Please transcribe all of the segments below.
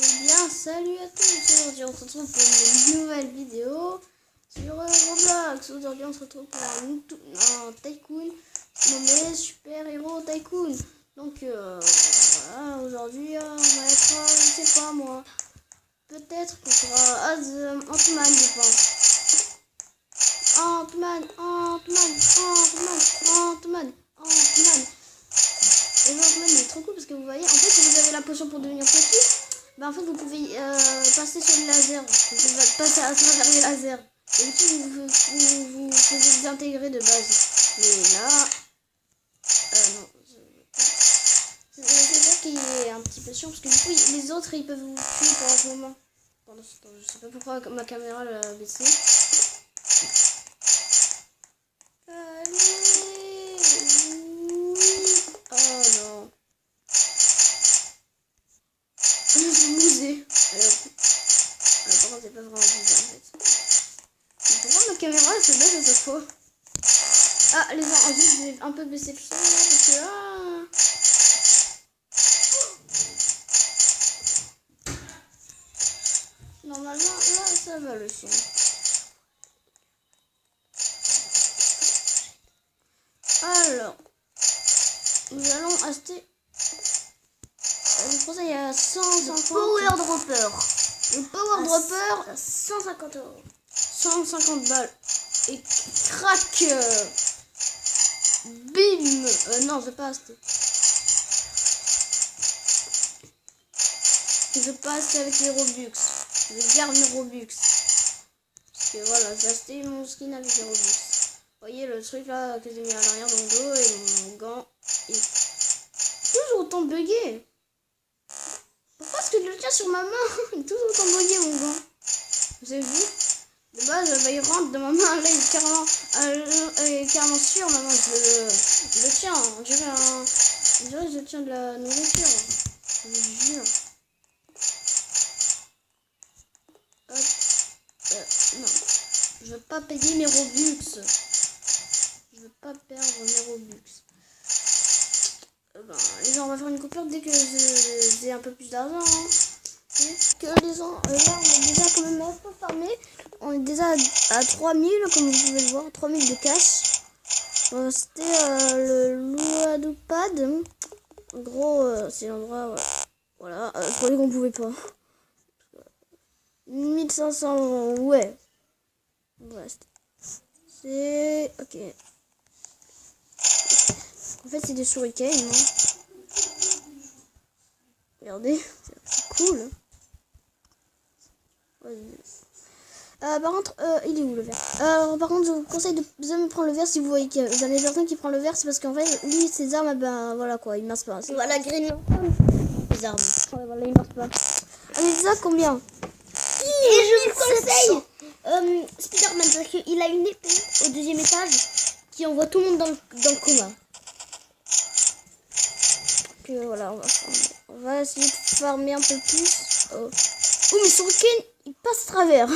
Eh bien, salut à tous. Aujourd'hui, on se retrouve pour une nouvelle vidéo sur Roblox. Aujourd'hui, on se retrouve pour un tycoon nommé Super Hero Tycoon. Donc, voilà, aujourd'hui, on va être, je sais pas moi, peut-être qu'on sera Ant-Man, je pense. Ant-Man. Et Ant-Man est trop cool parce que vous voyez, en fait, si vous avez la potion pour devenir petit, bah en fait vous pouvez passer sur le laser, vous pouvez passer à travers les lasers. Et du coup vous faisiez désintégrer de base. Mais là, non, c'est sûr qu'il est un petit peu chiant parce que du coup les autres ils peuvent vous tuer pendant ce moment. Pendant ce temps, je sais pas pourquoi ma caméra l'a baissé. Allez, oui. Oh non. Je suis bousée. Par contre, c'est pas vraiment bizarre en fait. Pourquoi ma caméra elle se baisse à chaque fois? Ah, les gens, ensuite, je vais un peu baisser le son là parce que. Normalement, là, ça va le son. Alors, nous allons acheter. Je pense qu'il y a 150. Power Dropper. Le Power Dropper, 150 €. 150 balles. Et crac. Bim. Non, je vais pas acheter. Je vais pas acheter avec les Robux. Je garde mes Robux. Parce que voilà, j'ai acheté mon skin avec les Robux. Vous voyez le truc là que j'ai mis à l'arrière de mon dos et mon gant est toujours autant bugué. Pourquoi est-ce que je le tiens sur ma main? Il est toujours autant bugué mon gant. Vous avez vu? De base, il rentre dans ma main, là il est carrément sûr, maman, je le tiens. On dirait que je tiens de la nourriture. Je vous jure. Hop. Non. Je veux pas payer mes Robux. Je veux pas perdre mes Robux. Ben, les gens, on va faire une coupure dès que j'ai un peu plus d'argent. Hein. Que les gens, là, on est déjà quand même un peu farmé. On est déjà à 3000, comme vous pouvez le voir, 3000 de cash. C'était le Louadoupad. En gros, c'est l'endroit, voilà. Je croyais qu'on pouvait pas. 1500, ouais. Ouais, c'est... Ok. En fait, c'est des shurikens, hein. Regardez, c'est cool. Par contre, il est où le verre? Par contre, je vous conseille de jamais prendre le verre si vous voyez qu'il y a des personnes qui prennent le verre, c'est parce qu'en fait, lui, ses armes, ben voilà quoi, il marche pas. Voilà, Green Les armes. Ouais, voilà, il marche pas. Allez, ça combien? Et je vous conseille Spider-Man parce qu'il a une épée au 2e étage qui envoie tout le monde dans le coma. Que voilà, on va essayer de farmer un peu plus. Oh, mais Shuriken, il passe à travers.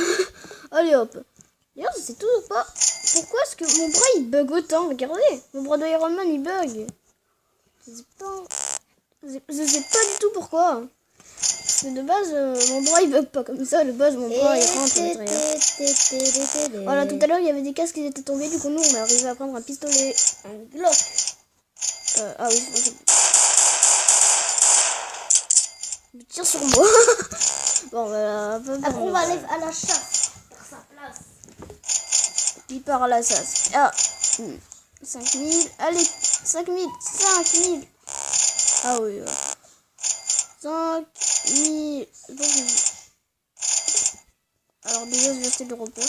Allez hop. D'ailleurs, je sais toujours pas pourquoi est-ce que mon bras il bug autant. Regardez, mon bras de Iron Man il bug. Je sais pas du tout pourquoi. Parce que de base, mon bras il bug pas comme ça. De base, mon bras il rentre à l'intérieur. Voilà, tout à l'heure il y avait des casques qui étaient tombés. Du coup, nous on est arrivé à prendre un pistolet, un Glock. Ah oui, il tire sur moi. Bon, après on va aller à la chasse par sa place. Puis par à la chasse. Ah, 5000. Allez, 5000. Ah oui. 5000. Alors déjà, je vais acheter le repère.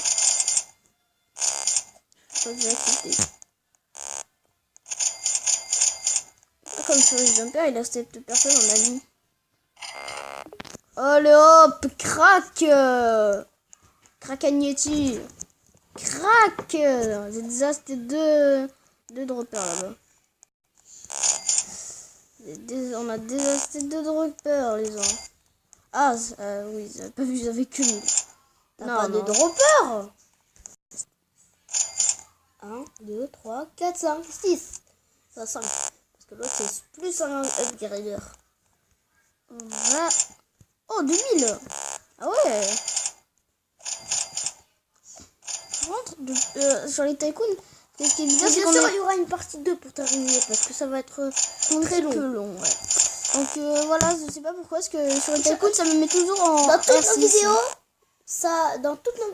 Je vais accepter. Comme sur les jumpers, il accepte personne, on a dit. Allez hop, crac. Cracagnetti. Crac. J'ai déjà acheté deux droppers là-bas. On a déjà acheté 2 droppers, les gens. Ah, oui, j'avais pas vu, j'avais que 1000. T'as pas de droppers? 1, 2, 3, 4, 5, 6. Ça 5. Parce que l'autre c'est plus un upgrader. On va Oh, 2000. Ah ouais. Par contre, sur les tycoons, ce qui est bizarre, c'est bien qu'on sûr, il y aura une partie 2 pour terminer parce que ça va être très long. Ouais. Donc voilà, je sais pas pourquoi, parce que sur les tycoons, ça me met toujours en Dans toutes nos R6.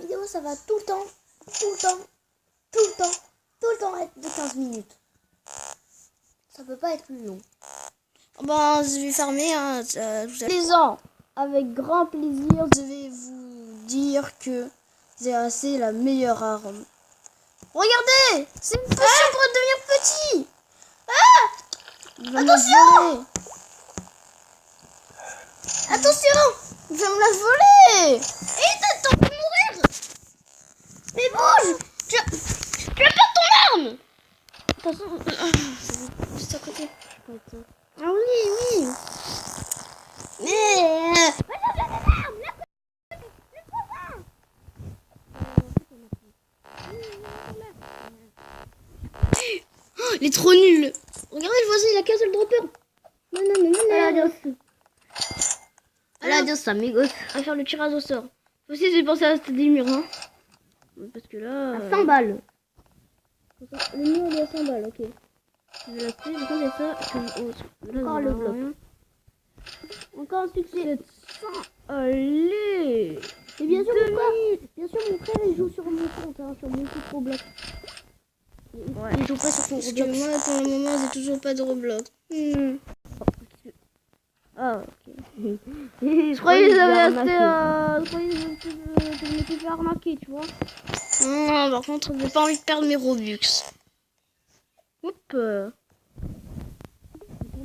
vidéos, ça va tout le temps être de 15 minutes. Ça peut pas être plus long. Ben, je vais farmer, hein, les ans. Avec grand plaisir, je vais vous dire que c'est la meilleure arme. Regardez, c'est une potion pour devenir petit. Il va me la voler. Attention! Il va me la voler. Et t'as de mourir! Mais bouge! Tu vas perdre ton arme! De toute façon, juste à côté. Ah oui. Mais... Oh, il est trop nul. Regardez le voisin, il a qu'un seul dropper. Adios, amigos. On va faire le tirage au sort. Faut aussi j'ai pensé à acheter des murs, hein. Parce que là... À 100 balles. Le mur il est à 100 balles, ok. Je vais l'acheter, je vais ça. Encore le bloc. Encore un succès. 700. Allez. Et bien sûr, mon frère, il joue sur mon compte, hein, sur mon site Roblox. Ouais. Il joue pas sur son Parce Roblox. que moi, pour le moment, j'ai toujours pas de Roblox. Ah, ok. Je croyais que j'avais acheté... Je croyais que je m'étais fait arnaquer, tu vois. Non, par contre, j'ai pas envie de perdre mes Robux. Hop. On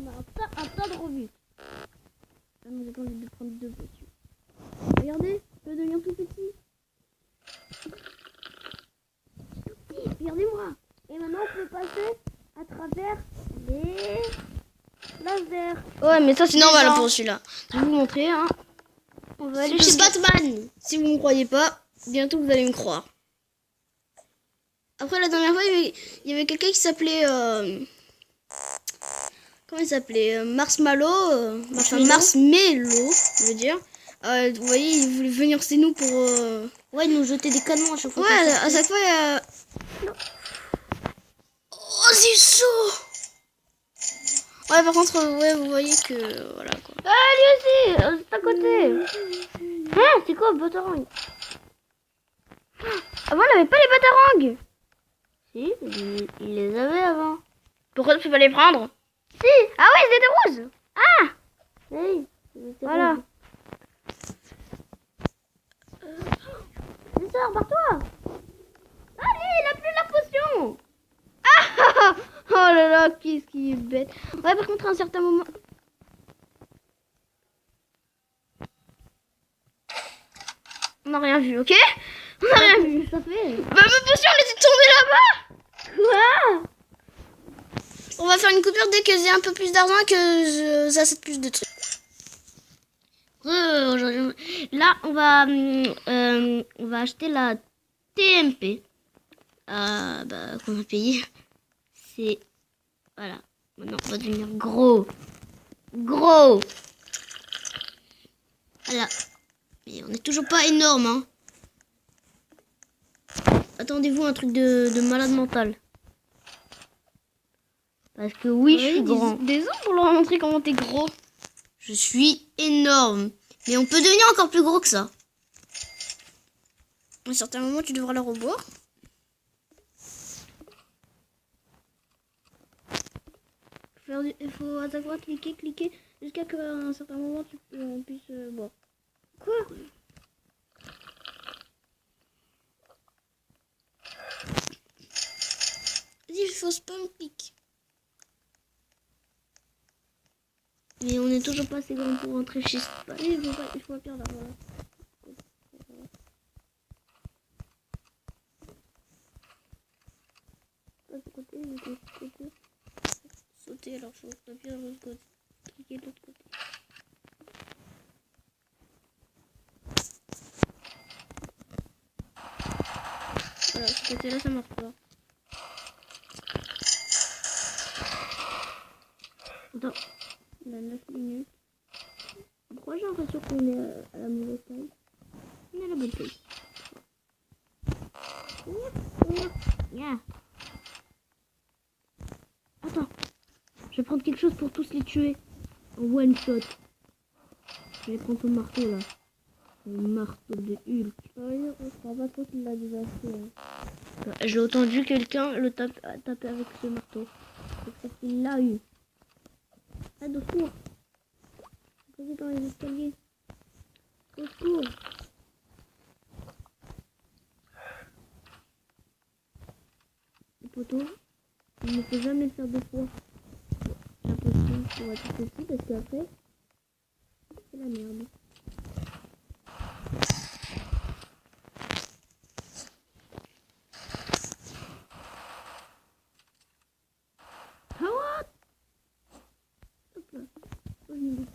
a un tas de Robux. J'ai pas envie de prendre 2 potions. Regardez, je vais devenir tout petit. Regardez-moi. Et maintenant, on peut passer à travers les lasers. Ouais, mais ça c'est normal pour celui-là. Je vais vous montrer, hein. On va aller chez Batman. Si vous me croyez pas, bientôt vous allez me croire. Après, la dernière fois, il y avait quelqu'un qui s'appelait... comment il s'appelait Marshmallow. Enfin, Marshmallow, je veux dire. Vous voyez, il voulait venir chez nous pour... Ouais, nous jeter des canons à chaque fois. Ouais, à chaque fois, oh, c'est chaud. Ouais, par contre, ouais, vous voyez que... Voilà, quoi. Ah, lui aussi, c'est à côté. Hein, c'est quoi, Batarang? Avant, on n'avait pas les batarangs. Si, il les avait avant. Pourquoi tu peux pas les prendre? Si. Ah ouais, c'était rose. Ah Oui, voilà. Sors, barre-toi. Allez, il a plus la potion. Ah oh là là, qu'est-ce qui est bête. Ouais, par contre, à un certain moment... On n'a rien vu, ok? On n'a rien vu. Ça fait. Bah, ma potion, elle était tombée là-bas. Quoi? On va faire une coupure dès que j'ai un peu plus d'argent, que j'achète plus de trucs. Là, on va acheter la TMP. Bah, qu'on a payé. C'est... Voilà. Maintenant, on va devenir gros. Gros. Voilà. Mais on n'est toujours pas énorme, hein. Attendez-vous un truc de malade mental. Parce que oui, je suis grand. Des os pour leur montrer comment t'es gros. Je suis énorme. Mais on peut devenir encore plus gros que ça. À un certain moment, tu devras le revoir. Il faut à chaque fois cliquer, jusqu'à qu'à un certain moment, on puisse boire. Quoi? Vas-y, il faut spam click. Mais on n'est toujours pas assez grand pour rentrer chez Spam. Il faut pas perdre, voilà. Sauter, alors faut appuyer sur l'autre côté. Cliquer de l'autre côté. Voilà, ce côté-là, ça marche pas. Attends. On a 9 minutes. Pourquoi j'ai j'ai l'impression qu'on est à la mauvaise taille. On est à la bonne taille. Yeah. Attends. Je vais prendre quelque chose pour tous les tuer. En one shot. Je vais prendre ton marteau là. Le marteau de Hulk. Ouais, je crois pas trop qu'il l'a déjà fait. Hein. J'ai entendu quelqu'un le taper avec ce marteau. C'est ça qu'il l'a eu. Ah, de secours. Je dans les escaliers. Au secours. Le poteau, il ne faut jamais le faire deux fois. Impossible pour être ceci parce qu'après, c'est la merde. What? Hop là. Oh, je me dis.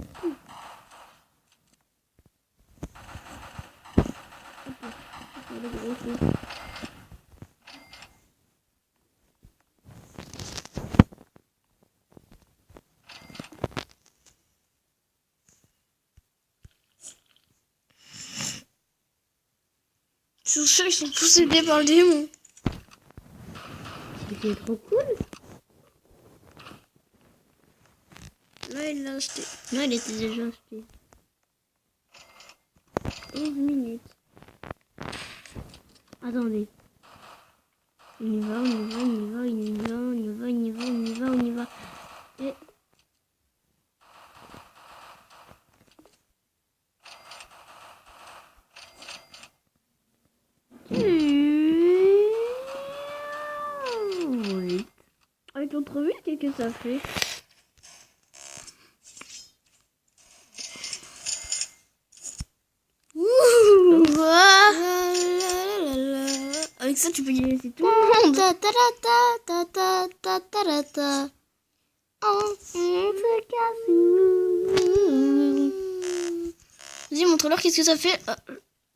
Hop là. Le gros coup. Tous ceux ils sont tous aidés par le démon. C'est trop cool. Là, il l'a acheté. Non, il était déjà acheté. 11 minutes. Attendez. On y va, on y va, on y va, on y va, on y va, on y va, on y va, on y va. Et... Oui. Avec l'entrevue, qu'est-ce que ça fait? Avec ça, tu peux y laisser tout le monde. Vas-y, montre-leur qu'est-ce que ça fait.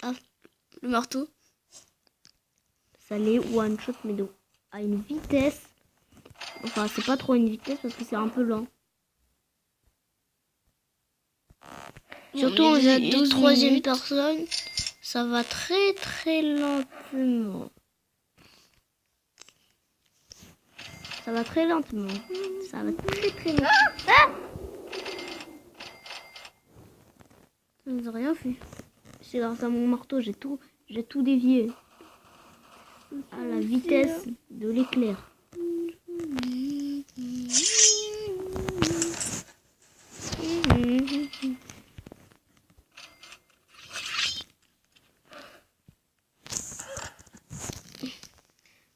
Ah, le marteau. Ça l'est one shot, mais donc à une vitesse. Enfin, c'est pas trop une vitesse parce que c'est un peu lent. Surtout en troisième personne, ça va très très lentement. Ça va très lentement. Ça va très très lentement. Ah, ça nous a rien fait. C'est grâce à mon marteau, j'ai tout dévié. À la vitesse de l'éclair.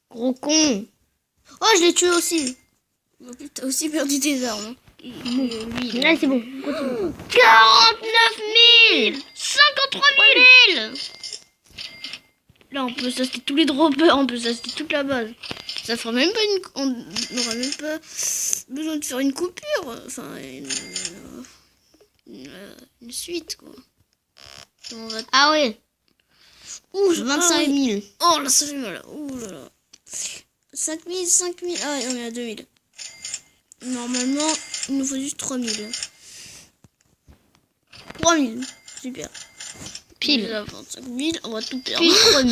Gros con. Oh, je l'ai tué aussi. T'as aussi perdu tes armes. Là, c'est bon. Continue. 49 000 53 000. Là, on peut s'acheter tous les droppers, on peut s'acheter toute la base. Ça fera même pas une... On n'aura même pas besoin de faire une coupure. Enfin, une suite, quoi. On va... Ah ouais. Ouh, 25 000. Oh là, ça fait mal. Ouh là là. 5 000, 5 000. Ah, on est à 2 000. Normalement, il nous faut juste 3 000. 3 000. Super. Pile. 25 000, on va tout perdre. Pile 3 000.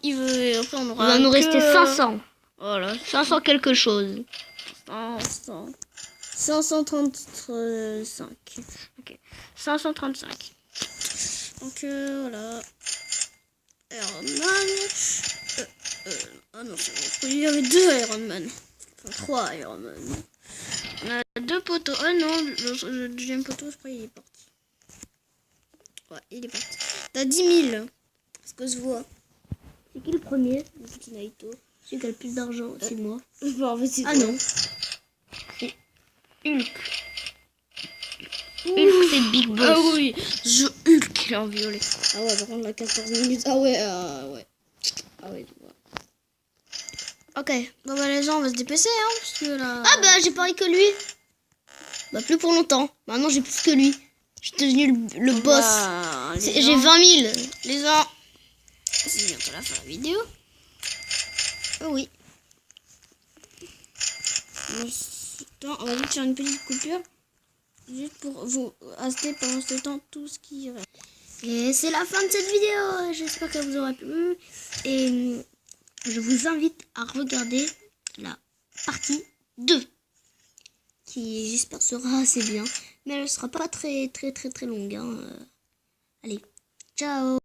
Et après, on aura. Il va nous rester 500. Voilà. 500 quelque chose. 535. Ok. 535. Donc voilà. Iron Man. Ah non, c'est bon. Il y avait 2 Iron Man. Enfin 3 Iron Man. On a 2 poteaux. Ah non, le deuxième poteau, je crois il est parti. Ouais, il est parti. T'as 10 000. Parce que je vois. C'est qui le premier? Le petit Naito. Celui qui a le plus d'argent, c'est moi. Bon, en fait, c'est Ah toi. non. C'est Hulk. Hulk, c'est Big Boss. Ah oui, je Hulk est en violet. Ah ouais, par contre, la 14 minutes. Ah ouais, ouais. Ah ouais, tu vois. Ok, bon bah les gens, on va se dépêcher, hein, parce que là... Ah bah j'ai pareil que lui. Bah plus pour longtemps. Maintenant j'ai plus que lui. Je suis devenu le boss. Bah, J'ai 20 000. Les gens, c'est bientôt la fin de la vidéo. Oh oui. Attends, on va vite faire une petite coupure. juste pour vous acheter pendant ce temps tout ce qui reste. Et c'est la fin de cette vidéo. J'espère qu'elle vous aura plu. Et je vous invite à regarder la partie 2. Qui j'espère sera assez bien. Mais elle sera pas très longue. Hein. Allez, ciao.